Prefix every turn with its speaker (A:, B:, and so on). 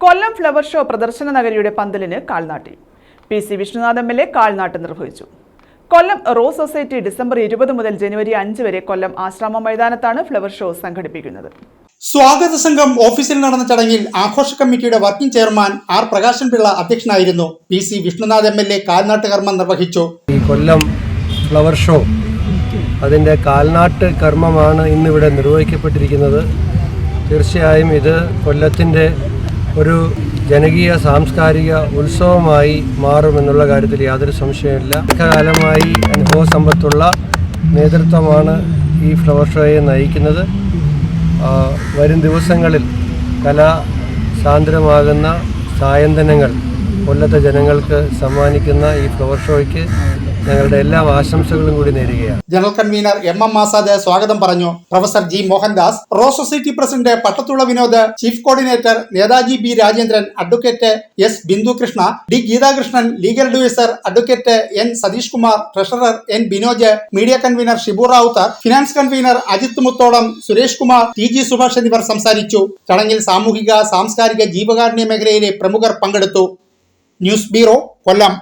A: കൊല്ലം flower show പ്രദർശന നഗരിയുടെ പന്തലിന് കാൽനാട്ടി. PC Vishnunath MLA കാൽനാട്ട് നിർവഹിച്ചു. കൊല്ലം rose society December 20 മുതൽ ജനുവരി 5 വരെ കൊല്ലം ആശ്രാമ മൈതാനത്താണ് ഫ്ലവർ ഷോ സംഘടിപ്പിക്കുന്നത്.
B: സ്വാഗത സംഘം ഓഫീസിൽ നടന്ന ചടങ്ങിൽ ആഘോഷ കമ്മിറ്റിയുടെ working chairman R. Prakashan Pillai അധ്യക്ഷനായിരുന്നു. PC വിഷ്ണുനാഥ് MLA കാൽനാട്ട് കർമ്മം നിർവഹിച്ചു.
C: ഈ കൊല്ലം ഫ്ലവർ ഷോ അതിൻ്റെ കാൽനാട്ട് കർമ്മമാണ് ഇന്നിവിടെ നിർവഹിക്കപ്പെട്ടിരിക്കുന്നത്. തീർച്ചയായും ഇത് കൊല്ലത്തിൻ്റെ ഒരു ജനകീയ സാംസ്കാരിക ഉത്സവമായി മാറുമെന്നുള്ള കാര്യത്തിൽ യാതൊരു സംശയമില്ല. ദീർഘകാലമായി അനുഭവസമ്പത്തുള്ള നേതൃത്വമാണ് ഈ ഫ്ലവർ ഷോയെ നയിക്കുന്നത്. വരും ദിവസങ്ങളിൽ കലാസാന്ദ്രമാകുന്ന സായന്തനങ്ങൾ കൊല്ലത്തെ ജനങ്ങൾക്ക് സമ്മാനിക്കുന്ന ഈ ഫ്ലവർ ഷോയ്ക്ക് ഞങ്ങളുടെ എല്ലാ ആശംസകളും കൂടി നേരുകയാണ്.
B: ജനറൽ കൺവീനർ MM ആസാദ് സ്വാഗതം പറഞ്ഞു. Professor G. Mohandas, rose society president പട്ടത്തുള്ള Vinod, chief coordinator Netaji B. Rajendran, advocate S. Bindukrishna, D. Geethakrishnan, legal advisor advocate N. Satheesh Kumar, treasurer N. Binoj, media convener Shibu Rawther, finance convener Ajith Mutholam, Suresh Kumar, TG Subhash എന്നിവർ സംസാരിച്ചു. ചടങ്ങിൽ സാമൂഹിക സാംസ്കാരിക ജീവകാരുണ്യ മേഖലയിലെ പ്രമുഖർ പങ്കെടുത്തു. ന്യൂസ് ബ്യൂറോ, കൊല്ലം.